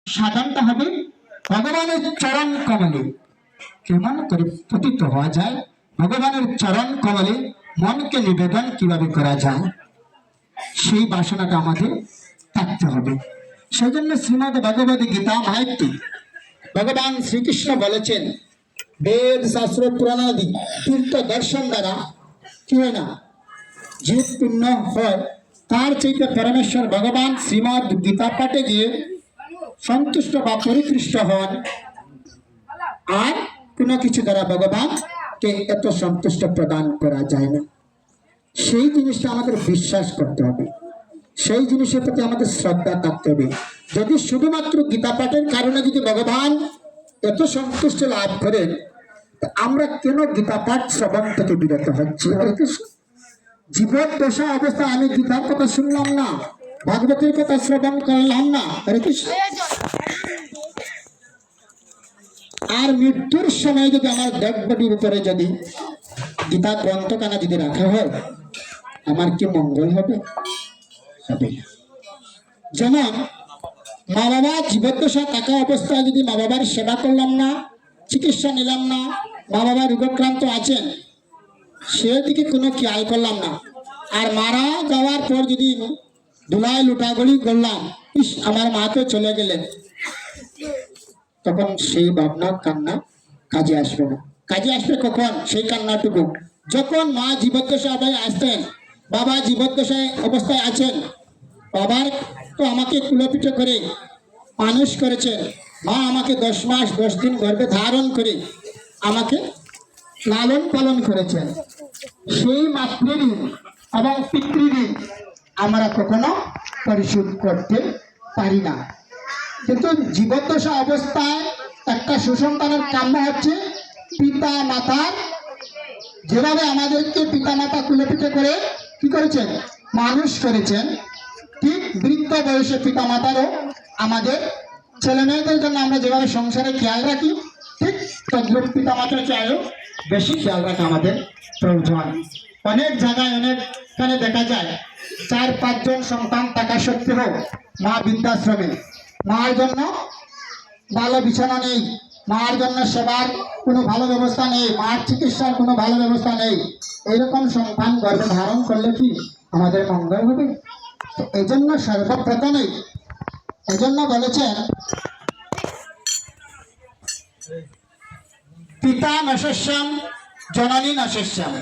সাধনটা হবে ভগবানের চরণ কমলে। কেমন করে পতিত হওয়া যায়, ভগবানের চরণ কমলে মনকে নিবেদন কিভাবে করা যায়, সেই বাসনাটা আমাদের থাকতে হবে। সেই জন্য শ্রীমদ ভগবদ গীতা মাহাত্ম্যে ভগবান শ্রীকৃষ্ণ বলেছেন, বেদ শাস্ত্র পুরাণাদি তীর্থ দর্শন দ্বারা কি হয় না, যে পূর্ণ হয়, তার চাইতে পরমেশ্বর ভগবান শ্রীমদ গীতা পাঠে গিয়ে সন্তুষ্ট বা পরিতৃষ্ট হন। আর কোনো কিছু দ্বারা ভগবানকে এত সন্তুষ্ট প্রদান করা যায় না। সেই জিনিসটা আমাদের বিশ্বাস করতে হবে, সেই জিনিসের প্রতি আমাদের শ্রদ্ধা থাকতে হবে। যদি শুধুমাত্র গীতা পাঠের কারণে যদি ভগবান এত সন্তুষ্ট লাভ করেন, আমরা কেন গীতা পাঠ শ্রবণ থেকে বিরত হচ্ছি? জীবন দশা অবস্থা আমি গীতার কথা শুনলাম না, ভাগবতের কথা শ্রবণ করলাম না, হরে কৃষ্ণ। আর মৃত্যুর সময় যদি আমার ডেড বডির উপরে যদি গীতা গ্রন্থখানা যদি রাখা হয়, আমার কি মঙ্গল হবে? হবে না। যেমন মা বাবা জীবদ্দশা থাকা অবস্থায় যদি মা বাবার সেবা করলাম না, চিকিৎসা নিলাম না, মা বাবা রোগাক্রান্ত আছেন, সেদিকে কোনো খেয়াল করলাম না, আর মারা যাওয়ার পর যদি ধুলায় লুটাগড়ি করলাম, ইস আমার মা তো চলে গেলেন, তখন সেই ভাবনা কান্না কাজে আসবে না। কাজে আসবে কখন? সেই কান্নাটুকু যখন মা জীবদ্দশায় আসতেন, বাবা জীবদ্দশায় অবস্থায় আছেন, বাবার তো আমাকে কুলোপিঠে করে মানুষ করেছেন, মা আমাকে 10 মাস 10 দিন গর্ভে ধারণ করে আমাকে লালন পালন করেছেন। সেই মাতৃঋণ এবং পিতৃঋণ আমরা কখনো পরিশোধ করতে পারি না। কিন্তু জীবদ্দশা অবস্থায় একটা সুসন্তানের কাম্য হচ্ছে পিতা মাতার, যেভাবে আমাদেরকে পিতা মাতা কুলেপিঠে করে কি করেছেন, মানুষ করেছেন, ঠিক বৃদ্ধ বয়সে পিতা মাতারও আমাদের ছেলে মেয়েদের জন্য আমরা যেভাবে সংসারে খেয়াল রাখি, ঠিক তদ্রুপ পিতা মাতার চেয়েও বেশি খেয়াল রাখা আমাদের প্রয়োজন। অনেক জায়গায় অনেকখানে দেখা যায় 4-5 জন সন্তান থাকা সত্ত্বেও মা বৃদ্ধাশ্রমে, মার জন্য ভালো বিছানা নেই, মার জন্য সেবার কোনো ভালো ব্যবস্থা নেই, মার চিকিৎসার কোনো ভালো ব্যবস্থা নেই। এইরকম সন্তান গর্ভে ধারণ করলে কি আমাদের মঙ্গল হবে? তো এই জন্য সর্বপ্রথমে এজন্য বলেছেন, পিতা নশ্বস্যাম জননী নশ্বস্যাম।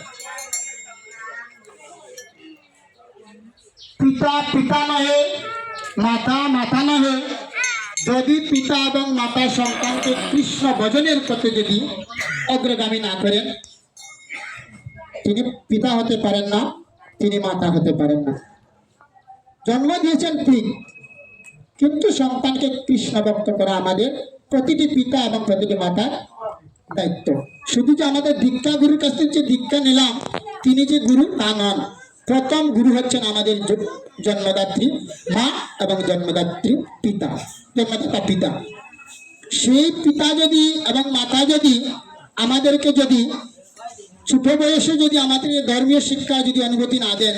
পিতা পিতা নহে, মাতা মাতা নহে। যদি পিতা এবং মাতা সন্তানকে কৃষ্ণ ভজনের পথে যদি অগ্রগামী না করেন, তিনি পিতা হতে পারেন না, তিনি মাতা হতে পারেন না। জন্ম দিয়েছেন ঠিক, কিন্তু সন্তানকে কৃষ্ণ ভক্ত করা আমাদের প্রতিটি পিতা এবং প্রতিটি মাতার দায়িত্ব। শুধু যে আমাদের দীক্ষা গুরুর কাছ থেকে যে দীক্ষা নিলাম তিনি যে গুরু তা নন। প্রথম গুরু হচ্ছেন আমাদের জন্মদাত্রী মা এবং জন্মদাত্রী পিতা, জন্মদাতা পিতা। সেই পিতা যদি এবং মাতা যদি আমাদেরকে যদি ছোট বয়সে যদি আমাদের ধর্মীয় শিক্ষা যদি অনুভূতি না দেন,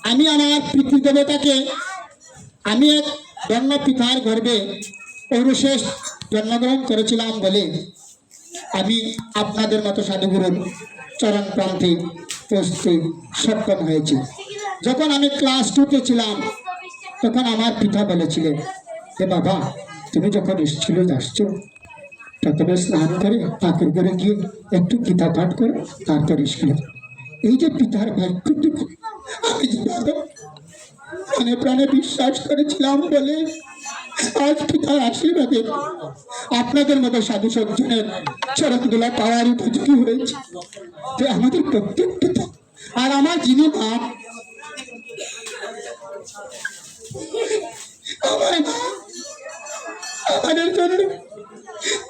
আমি আমার পিতৃদেবতাকে, আমি এক জন্ম পিতার গর্ভে পৌরুষে জন্মগ্রহণ করেছিলাম বলে আমি আপনাদের মতো সাধুগুরুর চরণ প্রান্তে পৌঁছতে সক্ষম হয়েছি। যখন আমি ক্লাস 2-তে ছিলাম, তখন আমার পিতা বলেছিলেন যে বাবা তুমি যখন স্কুলে আসছো, প্রথমে স্নান করে ঠাকুর করে গিয়ে একটু গীতা পাঠ করো, তারপর স্কুলে। এই যে পিতার বাক্যটুকু আমি মনে প্রাণে বিশ্বাস করেছিলাম বলে আজ পিতার আশীর্বাদে আপনাদের মতো সাধু সজ্জনের চরণদোলা পাওয়ার উপযোগী হয়েছে। যে আমাদের প্রত্যেক পিতা আর আমার যিনি মা, আমার মা আমাদের জন্য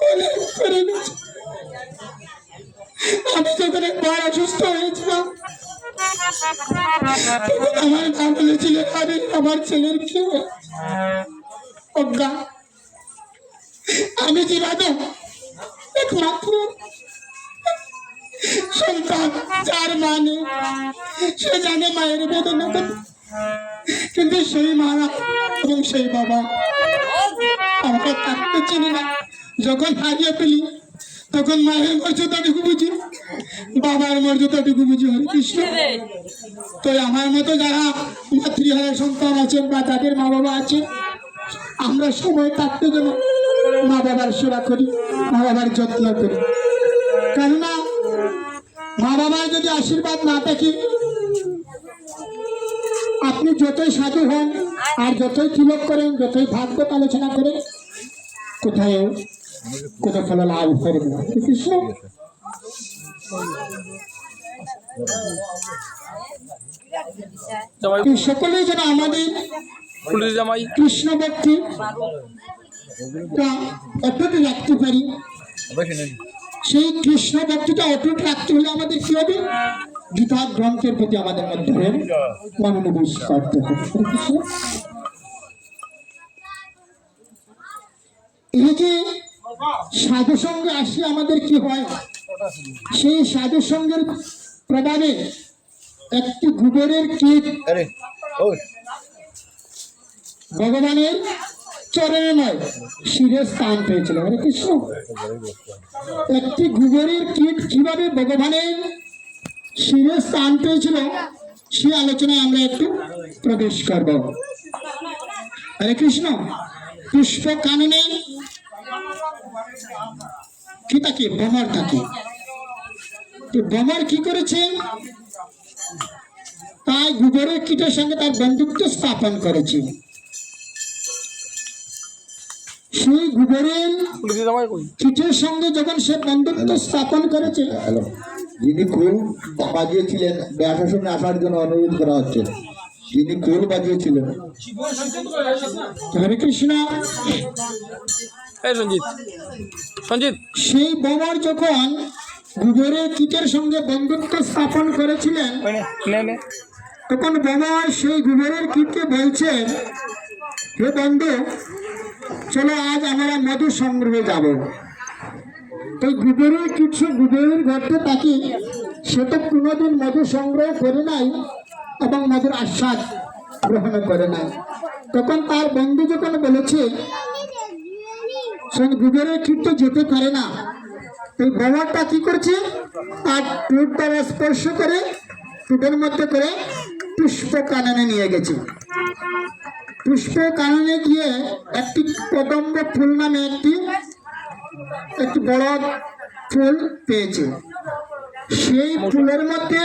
অনেক করে গেছে। আমি যখন একবার অসুস্থ হয়েছিলাম, আমার মা বলেছিলেন আরে আমার ছেলের কি অজ্ঞা। আমি যেভাবে একমাত্র সন্তান, যার মা নেই, সে জানে মায়ের বেদনা কত, কিন্তু সেই মা এবং সেই বাবা আমরা থাকতে চিনি না, যখন হারিয়ে ফেলি তখন মায়ের মর্যাদাটুকু বুঝি, বাবার মর্যাদাটুকু বুঝি। হরে কৃষ্ণ। তো আমার মতো যারা মাতৃহারা সন্তান আছেন বা যাদের মা বাবা আছেন, আমরা সময় থাকতে যেন মা বাবার সেবা করি, মা বাবার যত্ন করি। কেননা মা বাবার যদি আশীর্বাদ না থাকে, আপনি যতই সাধু হন আর যতই তিলক করেন, যতই ভাগবত আলোচনা করেন, কোথায় কোনো ফল লাভ করবে না। কৃষ্ণ। সকলেই যেন আমাদের কৃষ্ণ ভক্তি অটুট রাখতে পারি। সেই কৃষ্ণ ভক্তিটা অটুট রাখতে হলে আমাদের কি হবে? গীতা গ্রন্থের প্রতি আমাদের মধ্যে মনোনিবেশ করতে হবে। এই যে সাধু সঙ্গে আসলে আমাদের কি হয়? সেই সাধু সঙ্গের প্রভাবে একটি গোবরের কীট ভগবানের চরণে নয়, শিরে স্থান পেয়েছিল। হরে কৃষ্ণ। একটি গোবরের কীট কিভাবে ভগবানের শিরে স্থান পেয়েছিল, সে আলোচনায় আমরা একটু প্রবেশ করব। হরে কৃষ্ণ। পুষ্প কাননে কি থাকে? ভ্রমর থাকে। ভ্রমর কি করেছে? তাই গোবরের কীটের সঙ্গে তার বন্ধুত্ব স্থাপন করেছে। সেই গোবরের কীটের সঙ্গে যখন সে বন্ধুত্ব স্থাপন করেছে, যিনি খোল বাজিয়েছিলেন ব্যাসাসনে আসার জন্য অনুরোধ করা হচ্ছে। যিনি খোল বাজিয়েছিলেন। হরে কৃষ্ণ। সঞ্জিত সেই ভ্রমর যখন গোবরের কীটের সঙ্গে বন্ধুত্ব স্থাপন করেছিলেন, তখন ভ্রমর সেই গোবরের কীটকে বলছেন, হে বন্ধু, চলো আজ আমরা মধু সংগ্রহে যাব। তো গোবরের কীট সে গোবরের ঘরতে থাকি, সে তো কোনোদিন মধু সংগ্রহ করে নাই এবং মধুর আস্বাদ গ্রহণ করে নাই। তখন তার বন্ধু যখন বলেছে সে গোবরের কীট তো যেতে পারে না, এই ভ্রমরটা কি করছে? তার টুট দ্বারা স্পর্শ করে টুটের মধ্যে করে পুষ্প কাননে নিয়ে গেছে। পুষ্প কাননে গিয়ে একটি কদম্ব ফুল নামে একটি বড় ফুল পেয়েছে। সেই ফুলের মধ্যে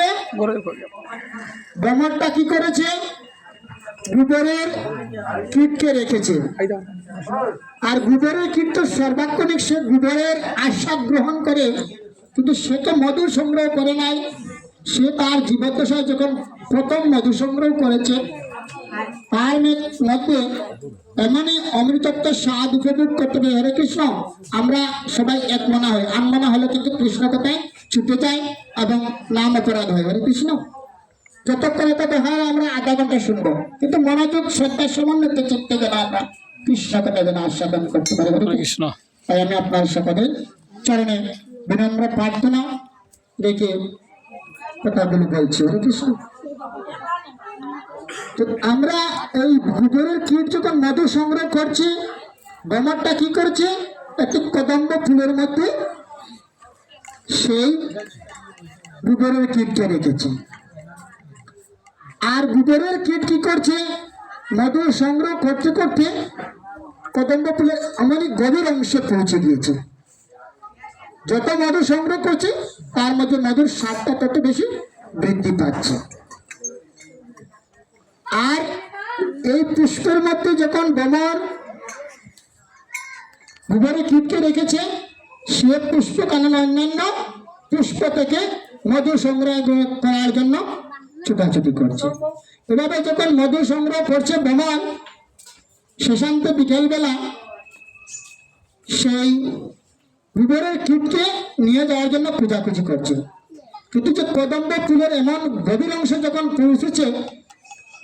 ভ্রমরটা কি করেছে? গোবরের কীটকে রেখেছে। আর গোবরের কীট তো সর্বাক্ষণিক সে গোবরের আস্বাদ গ্রহণ করে, কিন্তু সে তো মধু সংগ্রহ করে নাই। সে তার জীবদ্দশায় যখন প্রথম মধু সংগ্রহ করেছে, তার মধ্যে এমনই অমৃতত্ব স্বাদ উপভোগ করতে হবে। হরে কৃষ্ণ। আমরা সবাই এক মনা হয়, আনমনা হলে কিন্তু কৃষ্ণ কথায় ছুটে যায় এবং নাম অপরাধ হয়। হরে কৃষ্ণ। যতক্ষণ তত হয় আমরা আধা ঘন্টা শুনবো, কিন্তু মনোযোগ শ্রদ্ধার সমন্বয় চিত্তে গেলে আমরা কৃষ্ণ কথা যেন আস্বাদন করতে পারি। হরে কৃষ্ণ। তাই আমি আপনার সকলের চরণে বিনম্র প্রার্থনা রেখে কথাগুলো বলছি। হরে কৃষ্ণ। তো আমরা এই গোবরের কীট যখন মধু সংগ্রহ করছি, ভ্রমরটা কি করছে? একটি কদম্ব ফুলের মধ্যে সেই গোবরের কীটকে রেখেছে। আর গোবরের কীট কি করছে? মধু সংগ্রহ করতে করতে কদম্ব ফুলের অনেক গভীর অংশে পৌঁছে গিয়েছে। যত মধু সংগ্রহ করছে তার মধ্যে মধুর স্বাদটা তত বেশি বৃদ্ধি পাচ্ছে। আর এই পুষ্পের মধ্যে যখন ভ্রমর গোবরের কীটকে রেখেছে, সে পুষ্প কানন অন্যান্য পুষ্প থেকে মধু সংগ্রহ করার জন্য ছুটাছুটি করছে। এভাবে যখন মধু সংগ্রহ করছে ভ্রমর, শেষান্ত বিকেলবেলা সেই গোবরের কীটকে নিয়ে যাওয়ার জন্য খোঁজাখুঁজি করছে। কিন্তু যে কদম্ব ফুলের এমন গভীর অংশে যখন পৌঁছেছে,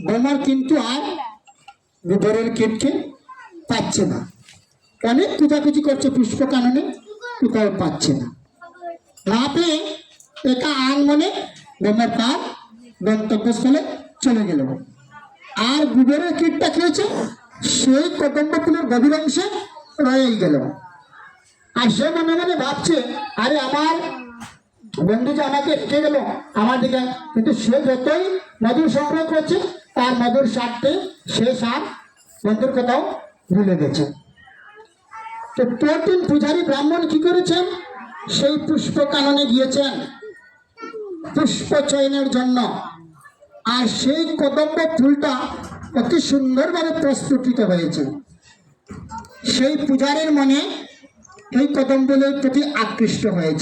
ভ্রমর কিন্তু আর গোবরের কীটকে পাচ্ছে না। অনেক খোঁজাখুঁজি করছে পুষ্প কাননে, কোথাও পাচ্ছে না। না পেয়ে একা আনমনে ভ্রমর তার গন্তব্যস্থলে চলে গেল। আর গোবরের কীটটা খেয়েছে সেই কদম্ব ফুলের গভীর অংশে রয়েই গেল। আর সে মনে মনে ভাবছে, আরে আমার বন্ধু যে আমাকে রেখে গেল আমার দিকে, কিন্তু সে যতই মধু সংগ্রহ করছে তার মধুর স্বাদে সে স্বাদ বন্ধুর কথাও ভুলে গেছে। তো পরদিন পূজারী ব্রাহ্মণ কি করেছেন, সেই পুষ্প কাননে গিয়েছেন পুষ্প চয়নের জন্য। আর সেই কদম্ব ফুলটা অতি সুন্দরভাবে প্রস্ফুটিত হয়েছে। সেই পূজারীর মনে এই কদম্বের প্রতি আকৃষ্ট হয়েছে।